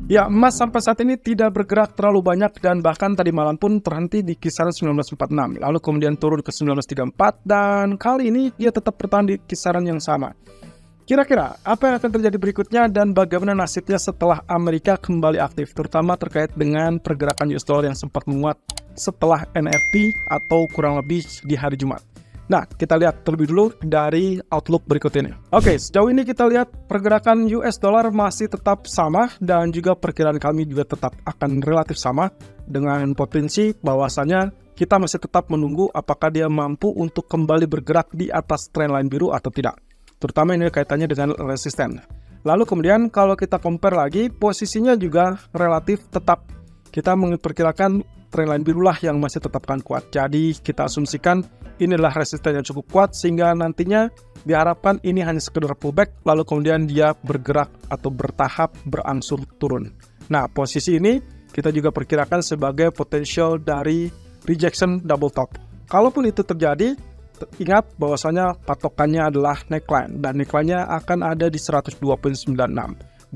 Ya, emas sampai saat ini tidak bergerak terlalu banyak dan bahkan tadi malam pun terhenti di kisaran 1946. Lalu kemudian turun ke 1934 dan kali ini dia tetap bertahan di kisaran yang sama. Kira-kira apa yang akan terjadi berikutnya dan bagaimana nasibnya setelah Amerika kembali aktif, terutama terkait dengan pergerakan US dollar yang sempat menguat setelah NFP atau kurang lebih di hari Jumat. Nah, kita lihat terlebih dulu dari outlook berikut ini. Oke, sejauh ini kita lihat pergerakan US dollar masih tetap sama dan juga perkiraan kami juga tetap akan relatif sama dengan potensi bahwasanya kita masih tetap menunggu apakah dia mampu untuk kembali bergerak di atas trendline biru atau tidak. Terutama ini kaitannya dengan resisten. Lalu kemudian kalau kita compare lagi, posisinya juga relatif tetap. Kita memperkirakan trendline birulah yang masih tetap akan kuat. Jadi kita asumsikan inilah resisten yang cukup kuat sehingga nantinya diharapkan ini hanya sekedar pullback lalu kemudian dia bergerak atau bertahap berangsur turun. Nah, posisi ini kita juga perkirakan sebagai potensial dari rejection double top. Kalaupun itu terjadi, ingat bahwasanya patokannya adalah neckline dan neckline-nya akan ada di 102.96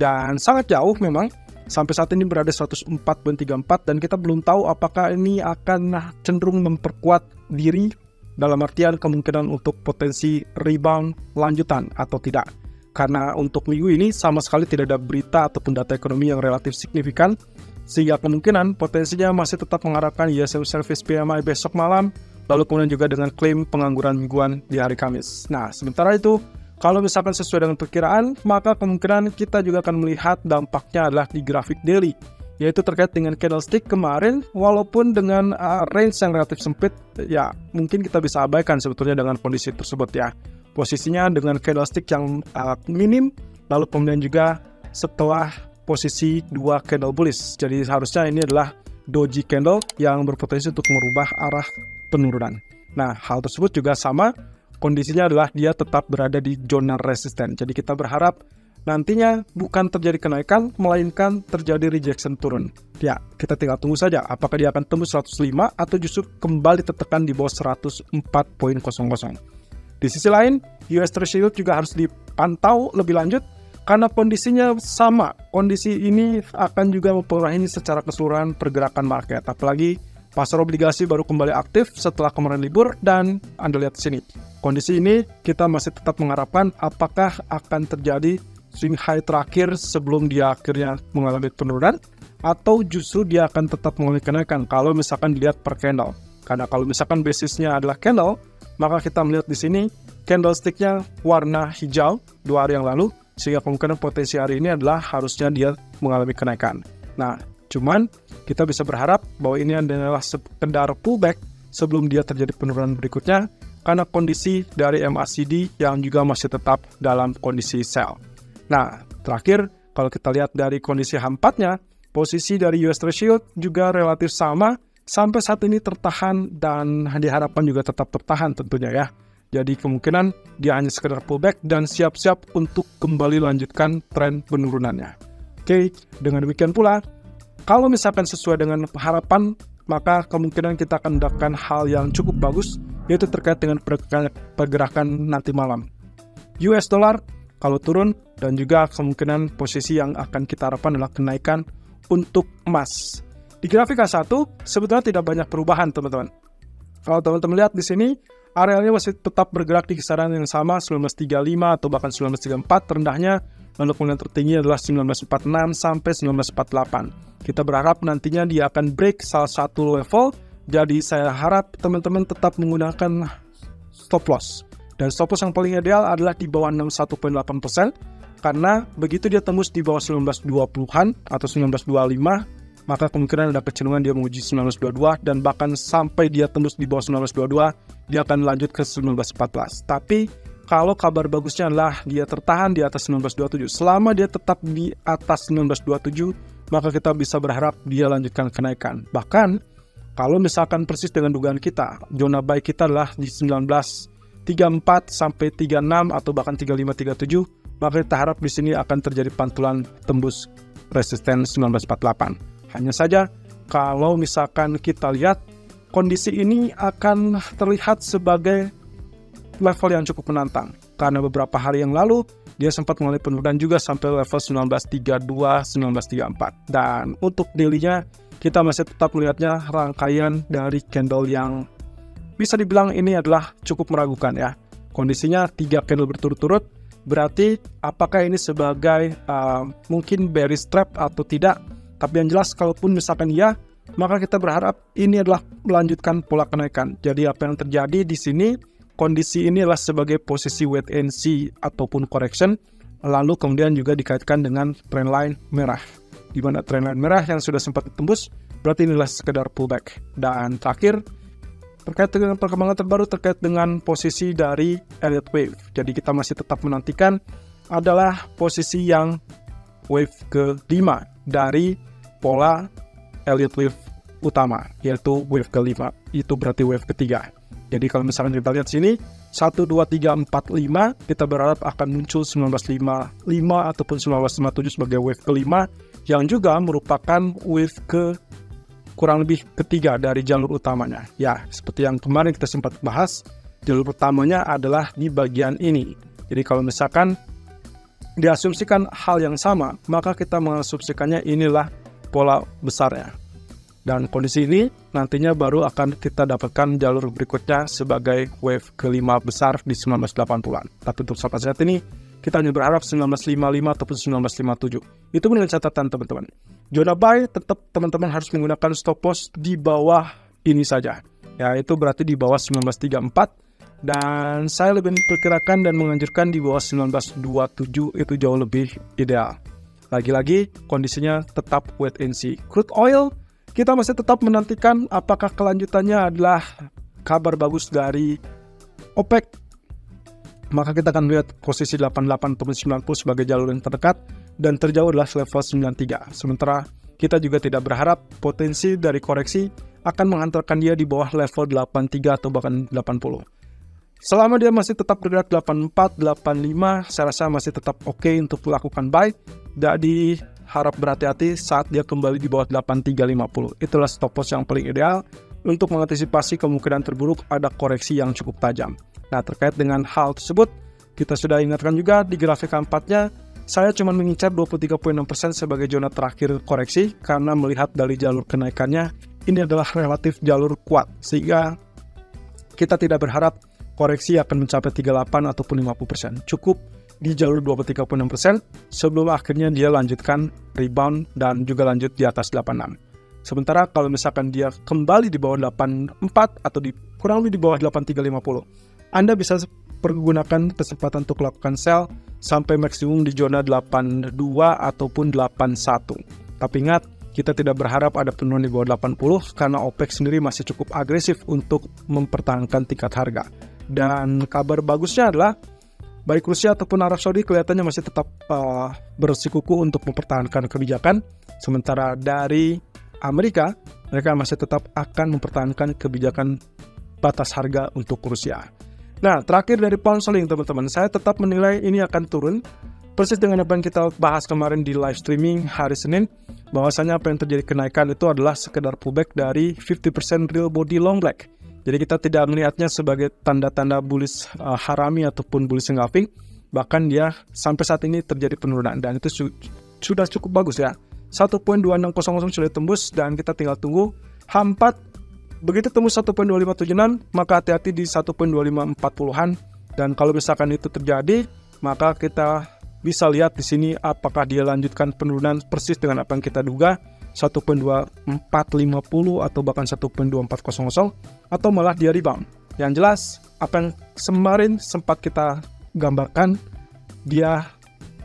dan sangat jauh memang. Sampai saat ini berada 104.34 dan kita belum tahu apakah ini akan cenderung memperkuat diri dalam artian kemungkinan untuk potensi rebound lanjutan atau tidak. Karena untuk minggu ini sama sekali tidak ada berita ataupun data ekonomi yang relatif signifikan sehingga kemungkinan potensinya masih tetap mengharapkan ISM Service PMI besok malam lalu kemudian juga dengan klaim pengangguran mingguan di hari Kamis. Nah, sementara itu kalau misalkan sesuai dengan perkiraan, maka kemungkinan kita juga akan melihat dampaknya adalah di grafik daily, yaitu terkait dengan candlestick kemarin, walaupun dengan range yang relatif sempit, ya mungkin kita bisa abaikan sebetulnya dengan kondisi tersebut ya. Posisinya dengan candlestick yang minim, lalu kemudian juga setelah posisi 2 candle bullish. Jadi harusnya ini adalah doji candle yang berpotensi untuk merubah arah penurunan. Nah, hal tersebut juga sama. Kondisinya adalah dia tetap berada di zona resisten. Jadi kita berharap nantinya bukan terjadi kenaikan, melainkan terjadi rejection turun. Ya, kita tinggal tunggu saja apakah dia akan tembus 105 atau justru kembali tertekan di bawah 104.00. Di sisi lain, US Treasury juga harus dipantau lebih lanjut karena kondisinya sama. Kondisi ini akan juga mempengaruhi secara keseluruhan pergerakan market. Apalagi pasar obligasi baru kembali aktif setelah kemarin libur dan Anda lihat di sini. Kondisi ini kita masih tetap mengharapkan apakah akan terjadi swing high terakhir sebelum dia akhirnya mengalami penurunan atau justru dia akan tetap mengalami kenaikan kalau misalkan dilihat per candle. Karena kalau misalkan basisnya adalah candle, maka kita melihat di sini candlestick-nya warna hijau 2 hari yang lalu sehingga kemungkinan potensi hari ini adalah harusnya dia mengalami kenaikan. Nah, cuman kita bisa berharap bahwa ini adalah sekedar pullback sebelum dia terjadi penurunan berikutnya karena kondisi dari MACD yang juga masih tetap dalam kondisi sell. Nah, terakhir kalau kita lihat dari kondisi H4-nya, posisi dari US Treasury juga relatif sama sampai saat ini tertahan dan diharapkan juga tetap tertahan tentunya ya. Jadi kemungkinan dia hanya sekedar pullback dan siap-siap untuk kembali lanjutkan tren penurunannya. Oke, dengan demikian pula kalau misalkan sesuai dengan harapan, maka kemungkinan kita akan mendapatkan hal yang cukup bagus, yaitu terkait dengan pergerakan nanti malam. US dollar kalau turun dan juga kemungkinan posisi yang akan kita harapkan adalah kenaikan untuk emas. Di grafik H1 sebetulnya tidak banyak perubahan teman-teman. Kalau teman-teman lihat di sini, arealnya masih tetap bergerak di kisaran yang sama 1935 atau bahkan 1934 terendahnya, lalu kemudian tertinggi adalah 1946 sampai 1948. Kita berharap nantinya dia akan break salah satu level, jadi saya harap teman-teman tetap menggunakan stop loss. Dan stop loss yang paling ideal adalah di bawah 61.8%, karena begitu dia tembus di bawah 1920-an atau 1925, maka kemungkinan ada kecenderungan dia menguji 1922 dan bahkan sampai dia tembus di bawah 1922, dia akan lanjut ke 1914. Tapi kalau kabar bagusnya adalah dia tertahan di atas 1927. Selama dia tetap di atas 1927, maka kita bisa berharap dia lanjutkan kenaikan. Bahkan, kalau misalkan persis dengan dugaan kita, zona buy kita adalah di 1934 sampai 36 atau bahkan 35-37, maka kita harap di sini akan terjadi pantulan tembus resisten 1948. Hanya saja, kalau misalkan kita lihat, kondisi ini akan terlihat sebagai level yang cukup menantang. Karena beberapa hari yang lalu, dia sempat mengalami penurunan juga sampai level 1932, 1934. Dan untuk daily-nya, kita masih tetap melihatnya rangkaian dari candle yang bisa dibilang ini adalah cukup meragukan ya. Kondisinya 3 candle berturut-turut, berarti apakah ini sebagai mungkin bearish trap atau tidak? Tapi yang jelas kalaupun misalkan ya, maka kita berharap ini adalah melanjutkan pola kenaikan. Jadi apa yang terjadi di sini, kondisi ini adalah sebagai posisi wait and see ataupun correction, lalu kemudian juga dikaitkan dengan trendline merah. Di mana trendline merah yang sudah sempat ditembus, berarti inilah sekedar pullback. Dan terakhir, terkait dengan perkembangan terbaru terkait dengan posisi dari Elliott Wave. Jadi kita masih tetap menantikan adalah posisi yang wave ke-5 dari pola Elliott Wave utama, yaitu wave ke-5. Itu berarti wave ketiga. Jadi kalau misalkan kita lihat sini, 1, 2, 3, 4, 5, kita berharap akan muncul 1955 ataupun 1957 sebagai wave ke-5, yang juga merupakan wave kurang lebih ketiga dari jalur utamanya. Ya, seperti yang kemarin kita sempat bahas, jalur utamanya adalah di bagian ini. Jadi kalau misalkan diasumsikan hal yang sama, maka kita mengasumsikannya inilah pola besarnya. Dan kondisi ini nantinya baru akan kita dapatkan jalur berikutnya sebagai wave ke-5 besar di 1980-an. Tapi untuk sampai saat ini, kita hanya berharap 1955 ataupun 1957. Itu dengan catatan teman-teman. Zona buy tetap teman-teman harus menggunakan stop loss di bawah ini saja. Ya, itu berarti di bawah 1934. Dan saya lebih perkirakan dan menganjurkan di bawah 1927 itu jauh lebih ideal. Lagi-lagi kondisinya tetap wait and see. Crude oil, kita masih tetap menantikan apakah kelanjutannya adalah kabar bagus dari OPEC. Maka kita akan melihat posisi 88 ataupun 90 sebagai jalur yang terdekat dan terjauh adalah level 93. Sementara kita juga tidak berharap potensi dari koreksi akan menghantarkan dia di bawah level 83 atau bahkan 80. Selama dia masih tetap bergerak 84, 85, saya rasa masih tetap oke untuk melakukan buy. Jadi harap berhati-hati saat dia kembali di bawah 8350. Itulah stop loss yang paling ideal untuk mengantisipasi kemungkinan terburuk ada koreksi yang cukup tajam. Nah, terkait dengan hal tersebut, kita sudah ingatkan juga di grafik keempatnya, saya cuma mengincar 23.6% sebagai zona terakhir koreksi karena melihat dari jalur kenaikannya, ini adalah relatif jalur kuat. Sehingga kita tidak berharap koreksi akan mencapai 38 ataupun 50%. Cukup di jalur 23.6% sebelum akhirnya dia lanjutkan rebound dan juga lanjut di atas 86. Sementara kalau misalkan dia kembali di bawah 84 atau kurang lebih di bawah 8350, Anda bisa pergunakan kesempatan untuk melakukan sell sampai maksimum di zona 82 ataupun 81. Tapi ingat, kita tidak berharap ada penurunan di bawah 80 karena OPEC sendiri masih cukup agresif untuk mempertahankan tingkat harga. Dan kabar bagusnya adalah baik Rusia ataupun Arab Saudi kelihatannya masih tetap bersikukuh untuk mempertahankan kebijakan. Sementara dari Amerika, mereka masih tetap akan mempertahankan kebijakan batas harga untuk Rusia. Nah, terakhir dari pound sterling teman-teman, saya tetap menilai ini akan turun. Persis dengan apa yang kita bahas kemarin di live streaming hari Senin, bahwasanya apa yang terjadi kenaikan itu adalah sekedar pullback dari 50% real body long black. Jadi kita tidak melihatnya sebagai tanda-tanda bullish harami ataupun bullish engulfing. Bahkan dia sampai saat ini terjadi penurunan dan itu sudah cukup bagus ya. 1.2600 sudah tembus dan kita tinggal tunggu H4. Begitu tembus 1.2576 maka hati-hati di 1.2540-an. Dan kalau misalkan itu terjadi, maka kita bisa lihat di sini apakah dia lanjutkan penurunan persis dengan apa yang kita duga, 1.2450 atau bahkan 1.2400 atau malah dia rebound. Yang jelas apa yang kemarin sempat kita gambarkan, dia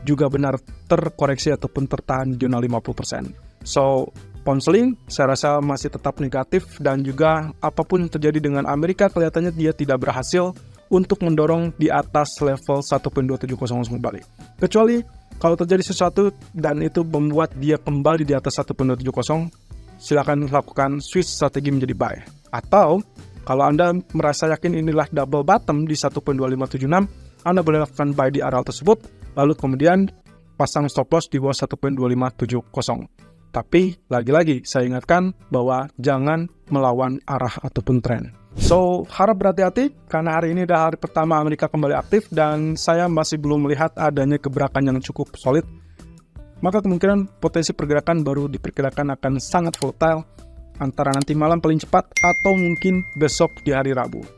juga benar terkoreksi ataupun tertahan di zona 50%. So, pound sterling saya rasa masih tetap negatif dan juga apapun yang terjadi dengan Amerika kelihatannya dia tidak berhasil untuk mendorong di atas level 1.2700 kembali. Kecuali kalau terjadi sesuatu dan itu membuat dia kembali di atas 1.270, silakan lakukan switch strategi menjadi buy. Atau kalau Anda merasa yakin inilah double bottom di 1.2576, Anda boleh lakukan buy di area tersebut, lalu kemudian pasang stop loss di bawah 1.2570. Tapi lagi-lagi saya ingatkan bahwa jangan melawan arah ataupun tren. So, harap berhati-hati karena hari ini adalah hari pertama Amerika kembali aktif dan saya masih belum melihat adanya gebrakan yang cukup solid. Maka kemungkinan potensi pergerakan baru diperkirakan akan sangat volatile antara nanti malam paling cepat atau mungkin besok di hari Rabu.